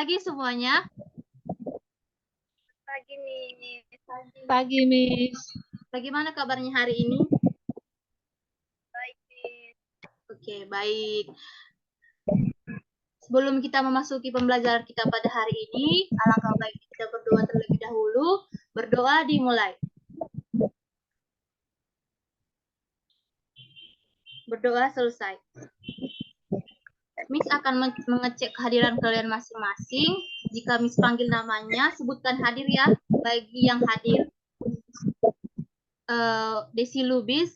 pagi semuanya. Pagi nih. Pagi, Miss. Bagaimana kabarnya hari ini? Baik nih. Oke, baik. Sebelum kita memasuki pembelajaran kita pada hari ini, alangkah baik kita berdoa terlebih dahulu. Berdoa dimulai. Berdoa selesai. Miss akan mengecek kehadiran kalian masing-masing. Jika Miss panggil namanya, sebutkan hadir ya. Bagi yang hadir, Desi Lubis,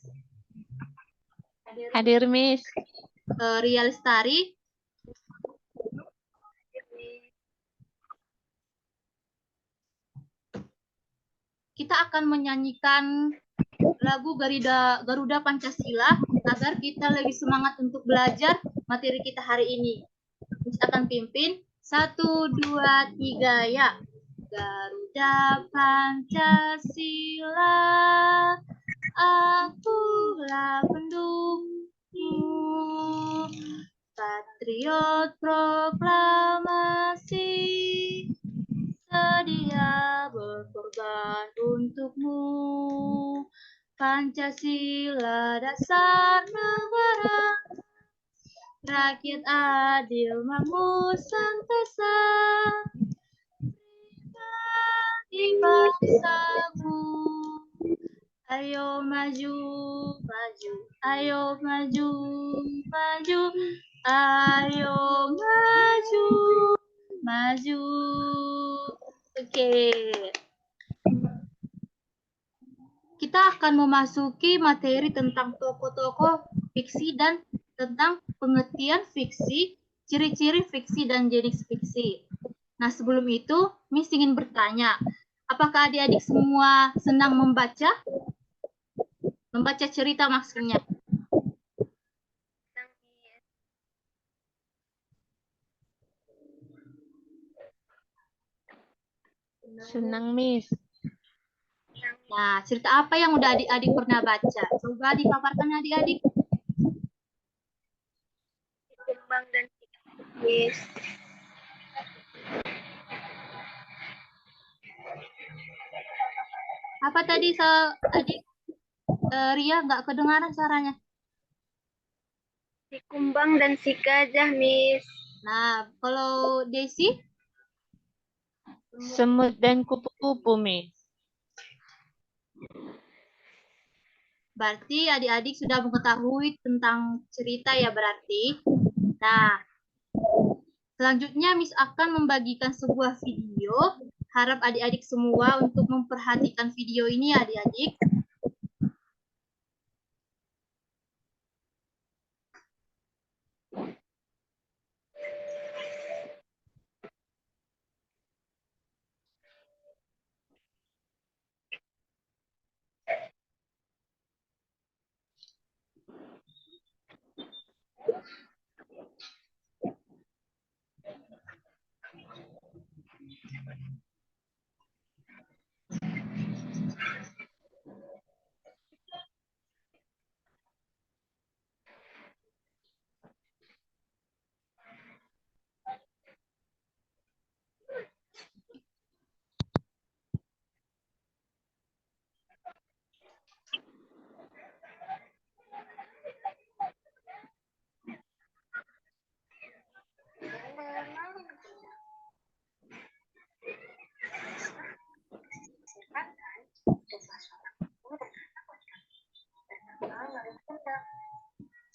Hadir, Miss. Ria Lestari, kita akan menyanyikan lagu Garuda Pancasila agar kita lebih semangat untuk belajar materi kita hari ini. Miss akan pimpin 1, 2, 3 ya. Garuda Pancasila, akulah pendukmu, patriot proklamasi, sedia berkorban untukmu. Pancasila dasar negara, rakyat adil makmur sentosa, pribadi bangsamu. Ayo maju, maju, ayo maju, maju, ayo maju, maju. Oke. Kita akan memasuki materi tentang tokoh-tokoh fiksi dan tentang pengertian fiksi, ciri-ciri fiksi dan jenis fiksi. Nah, sebelum itu, Miss ingin bertanya, apakah adik-adik semua senang membaca? Membaca cerita maksudnya. Senang, Miss. Nah, cerita apa yang udah adik-adik pernah baca? Coba dipaparkan adik-adik. Kumbang dan Miss. Apa tadi adik Ria nggak kedengaran suaranya? Si Kumbang dan si Gajah, Miss. Nah, kalau Desi? Semut dan kupu-kupu, Miss. Berarti adik-adik sudah mengetahui tentang cerita ya berarti. Nah, selanjutnya Miss akan membagikan sebuah video. Harap adik-adik semua untuk memperhatikan video ini ya adik-adik.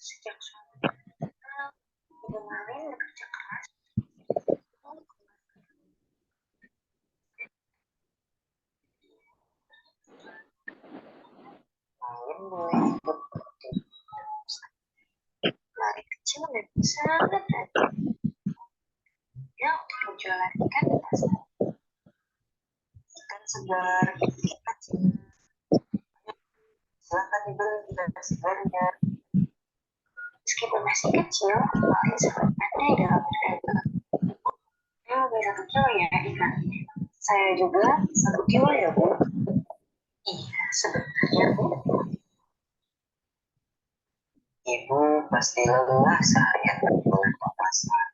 Sejak suatu kemarin bekerja keras. Kalian boleh ikut lari kecil dan sangat rajin. Ya, untuk menjual ikan di pasar. Ikan segar, ikan silahkan dibeli dengan segarnya. Meskipun masih kecil, masih sangat pandai dalam berdagang. Lebih 1 kilo ya ikan. Saya juga 1 kilo ya Bu. Iya, sebenarnya Bu. Ibu pasti lelah seharian berjualan ke pasar.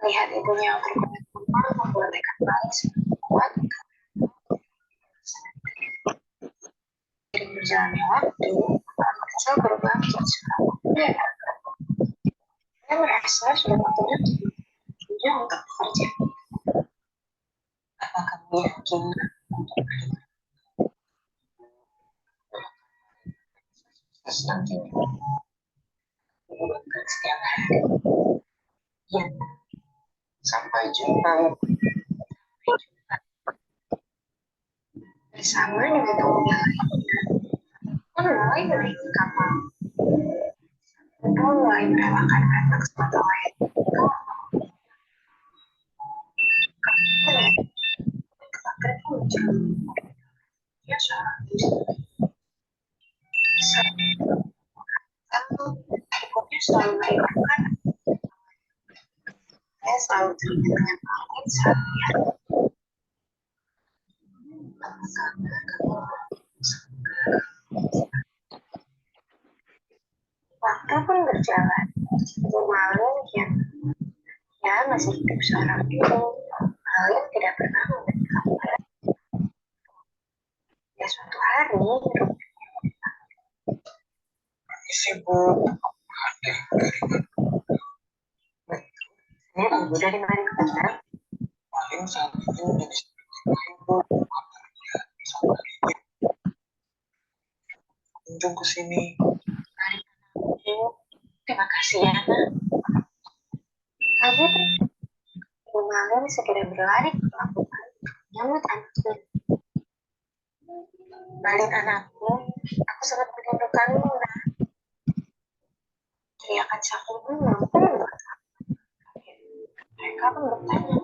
Lihat ibunya yang terkena membuat tekad baik kuat. Seiring berjalannya waktu, anak kecil berubah menjadi seorang pemuda. Dia merasa sudah waktunya untuk bekerja. Apakah kamu yakin untuk nanti bukan setiap hari? Ya, sampai jumpa. Bersama dengan temannya lainnya, mulai menaiki kapal. Mulai merelakan anak sepatu lain. Dia seorang diri. Satu, ibunya selalu meringankan. Saya selalu teringat dengan pamit saat lihat. Waktu pun berjalan. Malam yang ya masih hidup seorang diri. Kalian tidak pernah memberi kabar. Ya suatu hari sibuk. Ini ibu dari mana kota? Paling saat itu jadi ibu. Kunjung ke sini. Terima kasih ya, Nak. Tapi ibu malam segera berlari ke pelabuhan menyambut anaknya. Balik anakku, aku sangat merindukanmu, Nak. Teriakan sang ibu mampu membuat mereka pun bertanya,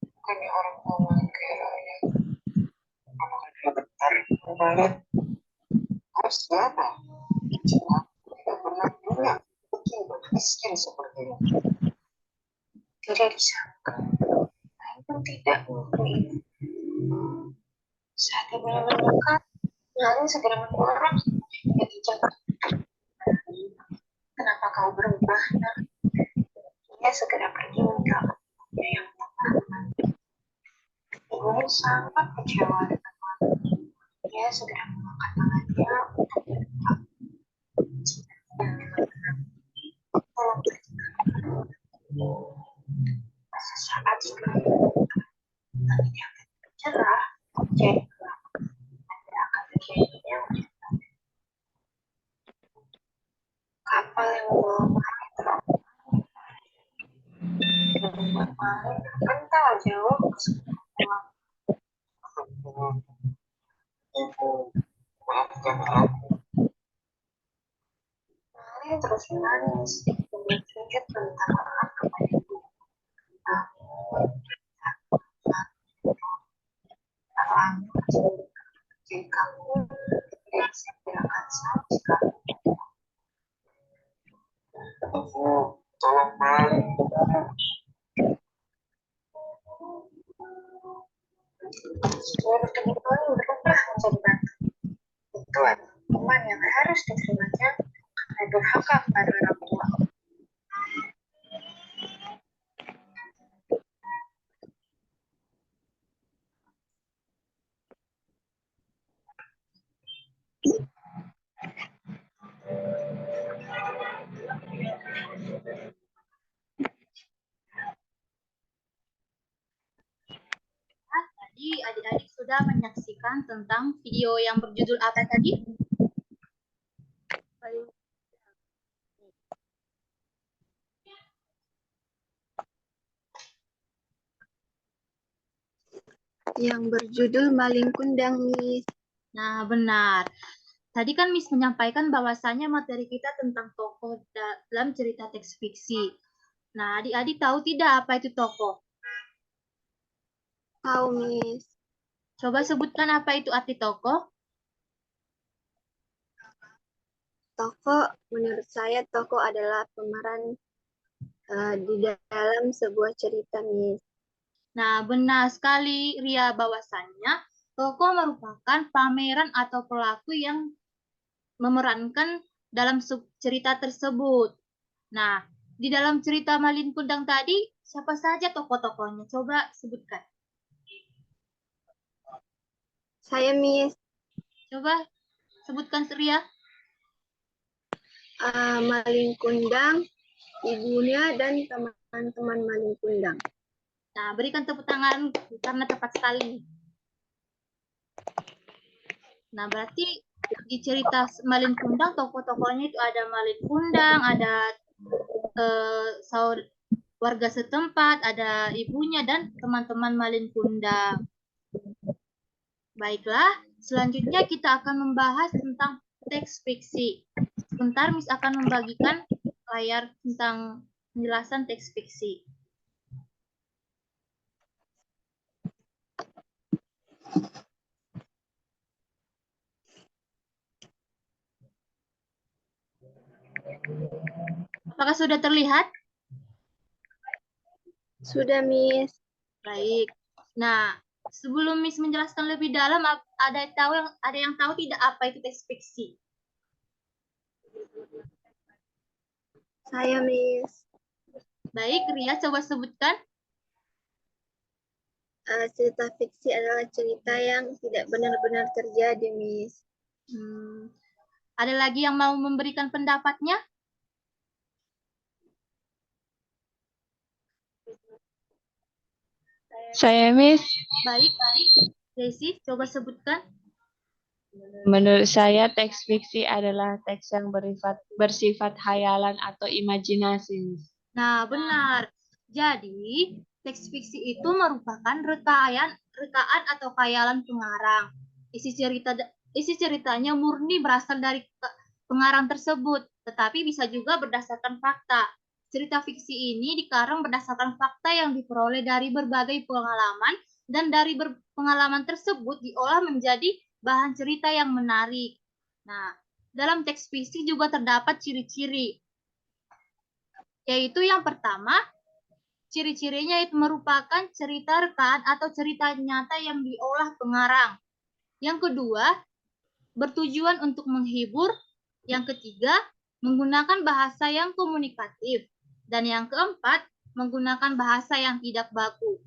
bukannya orang tua kayak raya? Apakah dia bentar kembali? Harus siapa? Jika tidak pernah punya mungkin miskin seperti ini. Tidak disangka, saya pun tidak mengakui. Saat ibunya mendekat, Nalin segera mendorong dia dijawab. Kenapa kau berubah, Nak? Dia segera pergi meninggalkan ibunya yang tepat. Ibunya sangat kecewa dengan Nalin. Dia segera mengangkat tangannya untuk mendekat. Tolong perhatikan. Sesaat setelah langit yang cerah jadi gelap. Ada akan terjadinya hujan. Kapal yang membawa Marin membuat Marin terpental jauh ke sebelah. Ibu, maafkan aku. Marin terus menangis dan berjujur tentang maaf kepada ibu. Jadi kamu tidak bisa gerakan sama sekali. Ibu, tolong Marin. Dia bertemu Marin berubah menjadi batu. Itu adalah hukuman yang harus diterimanya karena durhaka kepada orang tua. Tadi adik-adik sudah menyaksikan tentang video yang berjudul apa tadi? Yang berjudul Maling Kundang, Miss. Nah, benar. Tadi kan Miss menyampaikan bahwasannya materi kita tentang tokoh dalam cerita teks fiksi. Nah, adik-adik tahu tidak apa itu tokoh? Tahu, Miss. Coba sebutkan apa itu arti tokoh? Tokoh, menurut saya tokoh adalah pemeran di dalam sebuah cerita, Miss. Nah, benar sekali Ria bahwasannya tokoh merupakan pameran atau pelaku yang memerankan dalam cerita tersebut. Nah, Di dalam cerita Malin Kundang tadi, siapa saja tokoh-tokohnya? Coba sebutkan. Saya, Miss. Coba sebutkan Ria. Malin Kundang, ibunya, dan teman-teman Malin Kundang. Nah, berikan tepuk tangan karena tepat sekali. Nah, berarti di cerita Malin Kundang, tokoh-tokohnya itu ada Malin Kundang, ada warga setempat, ada ibunya, dan teman-teman Malin Kundang. Baiklah, selanjutnya kita akan membahas tentang teks fiksi. Sebentar, Miss akan membagikan layar tentang penjelasan teks fiksi. Apakah sudah terlihat? Sudah, Miss. Baik. Nah, sebelum Miss menjelaskan lebih dalam, ada yang tahu tidak apa itu teks fiksi? Saya, Miss. Baik, Ria coba sebutkan. Cerita fiksi adalah cerita yang tidak benar-benar terjadi, Miss. Ada lagi yang mau memberikan pendapatnya? Saya, Miss. Baik, Desi, coba sebutkan. Menurut saya, teks fiksi adalah teks yang bersifat hayalan atau imajinasi, Miss. Nah, benar. Jadi, teks fiksi itu merupakan rekaan atau khayalan pengarang. Isi ceritanya murni berasal dari pengarang tersebut, tetapi bisa juga berdasarkan fakta. Cerita fiksi ini dikarang berdasarkan fakta yang diperoleh dari berbagai pengalaman, dan dari pengalaman tersebut diolah menjadi bahan cerita yang menarik. Nah, dalam teks fiksi juga terdapat ciri-ciri, yaitu yang pertama, ciri-cirinya itu merupakan cerita rekaan atau cerita nyata yang diolah pengarang. Yang kedua, bertujuan untuk menghibur. Yang ketiga, menggunakan bahasa yang komunikatif. Dan yang keempat, menggunakan bahasa yang tidak baku.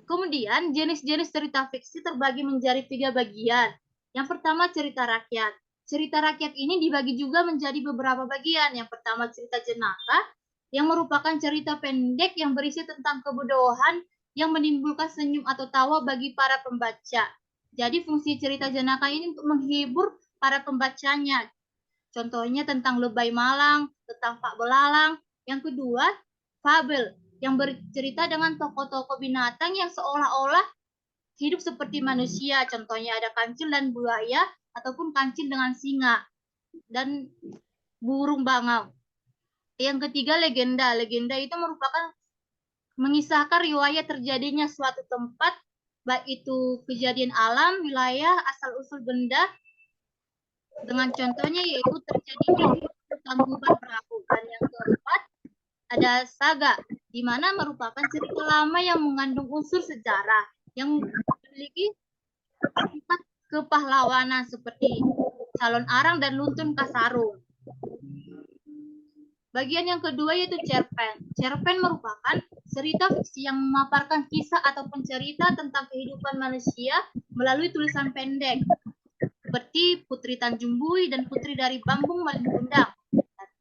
Kemudian, jenis-jenis cerita fiksi terbagi menjadi 3 bagian. Yang pertama, cerita rakyat. Cerita rakyat ini dibagi juga menjadi beberapa bagian. Yang pertama, cerita jenaka, yang merupakan cerita pendek yang berisi tentang kebodohan yang menimbulkan senyum atau tawa bagi para pembaca. Jadi fungsi cerita jenaka ini untuk menghibur para pembacanya. Contohnya tentang Lebay Malang, tentang Pak Belalang. Yang kedua, fabel, yang bercerita dengan tokoh-tokoh binatang yang seolah-olah hidup seperti manusia. Contohnya ada kancil dan buaya, ataupun kancil dengan singa, dan burung bangau. Yang ketiga, legenda. Legenda itu merupakan mengisahkan riwayat terjadinya suatu tempat, baik itu kejadian alam, wilayah, asal-usul benda, dengan contohnya yaitu terjadinya tangguban perahu. Dan yang keempat, ada saga, di mana merupakan cerita lama yang mengandung unsur sejarah, yang memiliki sifat kepahlawanan seperti Calon Arang dan Luntun Kasarung. Bagian yang kedua yaitu cerpen. Cerpen merupakan cerita fiksi yang memaparkan kisah ataupun cerita tentang kehidupan manusia melalui tulisan pendek, seperti Putri Tanjung Bui dan Putri dari Bambung Malin Kundang.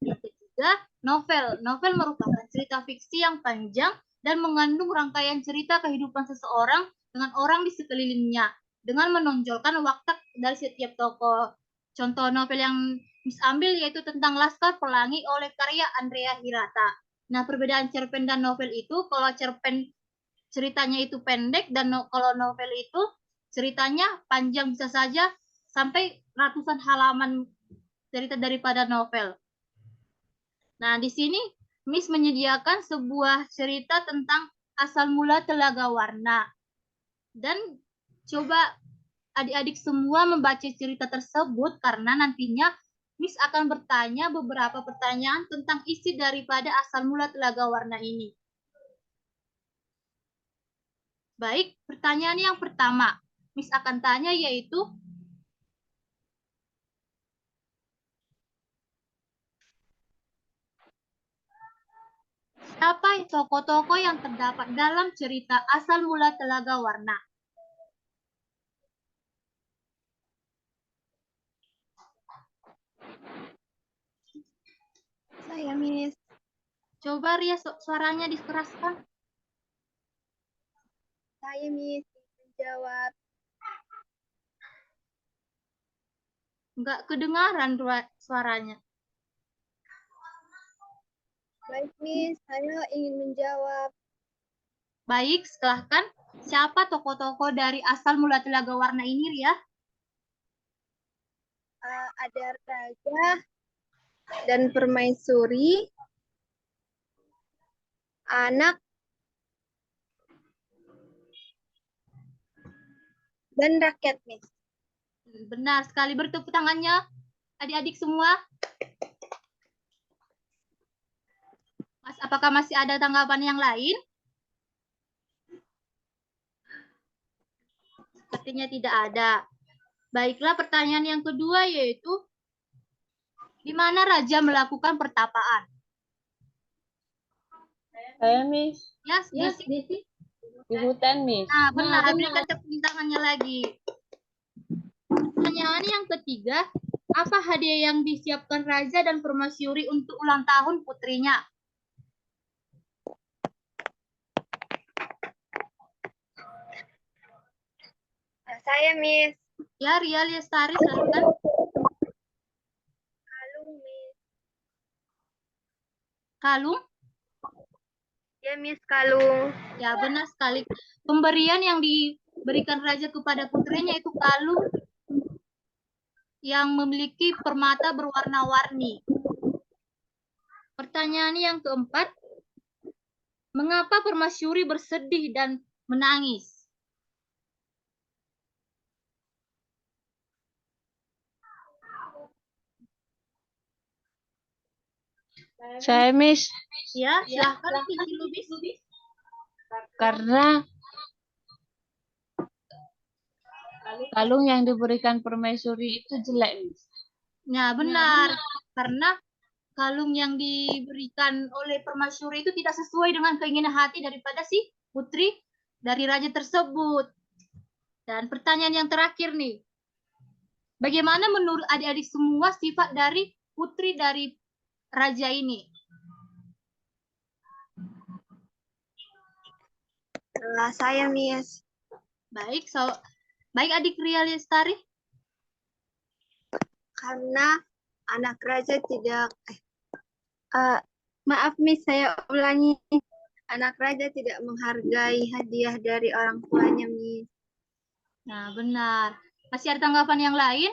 Yang ketiga, novel. Novel merupakan cerita fiksi yang panjang dan mengandung rangkaian cerita kehidupan seseorang dengan orang di sekelilingnya, dengan menonjolkan watak dari setiap tokoh. Contoh novel yang Miss ambil yaitu tentang Laskar Pelangi oleh karya Andrea Hirata. Nah, perbedaan cerpen dan novel itu, kalau cerpen ceritanya itu pendek, dan kalau novel itu ceritanya panjang, bisa saja sampai ratusan halaman cerita daripada novel. Nah, di sini Miss menyediakan sebuah cerita tentang asal mula Telaga Warna. Dan coba adik-adik semua membaca cerita tersebut, karena nantinya Miss akan bertanya beberapa pertanyaan tentang isi daripada asal mula Telaga Warna ini. Baik, pertanyaan yang pertama Miss akan tanya yaitu, Siapa tokoh-tokoh yang terdapat dalam cerita asal mula Telaga Warna? Saya, Miss. Coba Ria suaranya dikeraskan. Saya, Miss. Menjawab. Nggak kedengaran suaranya. Baik, Miss. Saya ingin menjawab. Baik, silahkan. Siapa tokoh-tokoh dari asal mula Telaga Warna ini, Ria? Ada raja dan permaisuri, anak, dan rakyat, Miss. Benar sekali, bertepuk tangannya adik-adik semua. Mas, apakah masih ada tanggapan yang lain? Sepertinya tidak ada. Baiklah, pertanyaan yang kedua yaitu, di mana raja melakukan pertapaan? Saya, Miss. Ya, Desi. Di hutan, Miss. Nah, benar. Berikan tepuk tangannya lagi. Pertanyaan yang ketiga, apa hadiah yang disiapkan raja dan permaisuri untuk ulang tahun putrinya? Saya, Miss. Ya, Ria Lestari, silakan. Kalung, Miss. Kalung? Ya, Miss, kalung. Ya, benar sekali. Pemberian yang diberikan raja kepada putrinya itu kalung yang memiliki permata berwarna-warni. Pertanyaan yang keempat, mengapa permaisuri bersedih dan menangis? Saya, Miss. Ya, silahkan Lubis. Karena kalung yang diberikan permaisuri itu jelek, Miss. Ya, benar. Karena kalung yang diberikan oleh permaisuri itu tidak sesuai dengan keinginan hati daripada si putri dari raja tersebut. Dan pertanyaan yang terakhir nih, bagaimana menurut adik-adik semua sifat dari putri dari raja ini? Saya, Miss. Baik, baik adik Ria Lestari. Karena anak raja tidak maaf, Miss, saya ulangi. Anak raja tidak menghargai hadiah dari orang tuanya, Miss. Nah, benar. Masih ada tanggapan yang lain?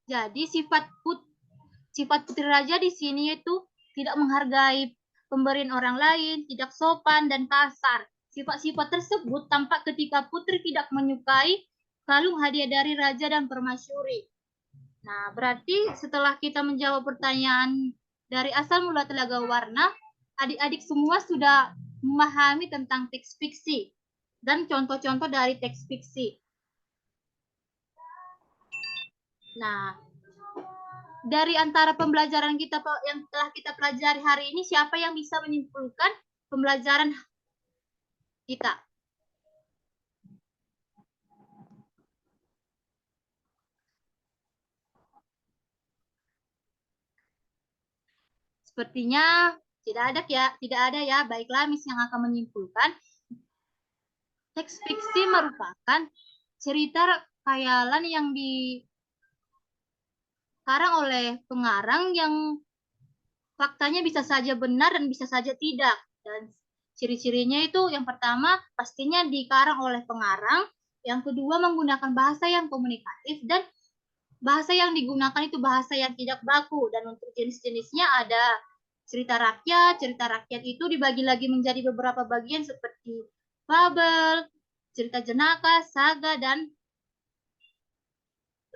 Jadi sifat putri raja di sini itu tidak menghargai pemberian orang lain, tidak sopan dan kasar. Sifat-sifat tersebut tampak ketika putri tidak menyukai kalung hadiah dari raja dan permaisuri. Nah, berarti setelah kita menjawab pertanyaan dari asal mula Telaga Warna, adik-adik semua sudah memahami tentang teks fiksi dan contoh-contoh dari teks fiksi. Nah, dari antara pembelajaran kita yang telah kita pelajari hari ini, siapa yang bisa menyimpulkan pembelajaran kita? Sepertinya tidak ada ya. Baiklah, Miss yang akan menyimpulkan. Teks fiksi merupakan cerita khayalan yang dikarang oleh pengarang yang faktanya bisa saja benar dan bisa saja tidak. Dan ciri-cirinya itu yang pertama pastinya dikarang oleh pengarang, yang kedua menggunakan bahasa yang komunikatif, dan bahasa yang digunakan itu bahasa yang tidak baku. Dan untuk jenis-jenisnya ada cerita rakyat. Cerita rakyat itu dibagi lagi menjadi beberapa bagian seperti fabel, cerita jenaka, saga, dan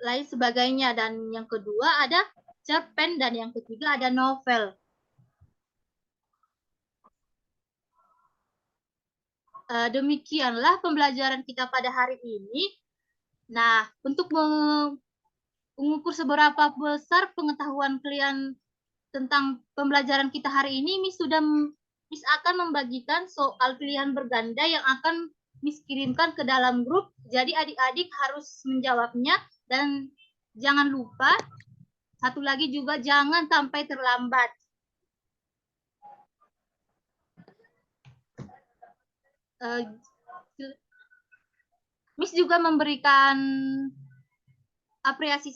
lain sebagainya. Dan yang kedua ada cerpen, dan yang ketiga ada novel. Demikianlah pembelajaran kita pada hari ini. Nah, untuk mengukur seberapa besar pengetahuan kalian tentang pembelajaran kita hari ini, Miss akan membagikan soal pilihan berganda yang akan Miss kirimkan ke dalam grup. Jadi adik-adik harus menjawabnya, dan jangan lupa satu lagi juga, jangan sampai terlambat. Miss juga memberikan apresiasi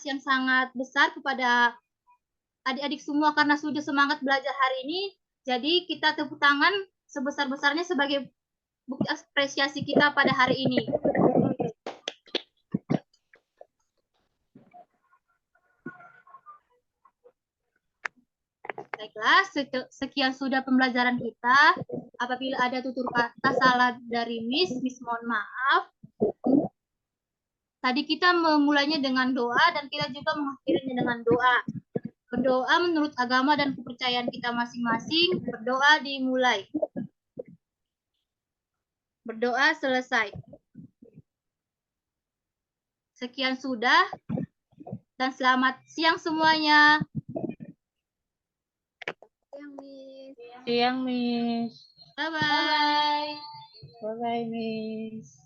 yang sangat besar kepada adik-adik semua karena sudah semangat belajar hari ini. Jadi kita tepuk tangan sebesar-besarnya sebagai bukti apresiasi kita pada hari ini. Baiklah, sekian sudah pembelajaran kita. Apabila ada tutur kata salah dari Miss mohon maaf. Tadi kita memulainya dengan doa dan kita juga mengakhirinya dengan doa. Berdoa menurut agama dan kepercayaan kita masing-masing. Berdoa dimulai. Berdoa selesai. Sekian sudah. Dan selamat siang semuanya. Siang, Miss. Bye-bye. Bye-bye, Miss.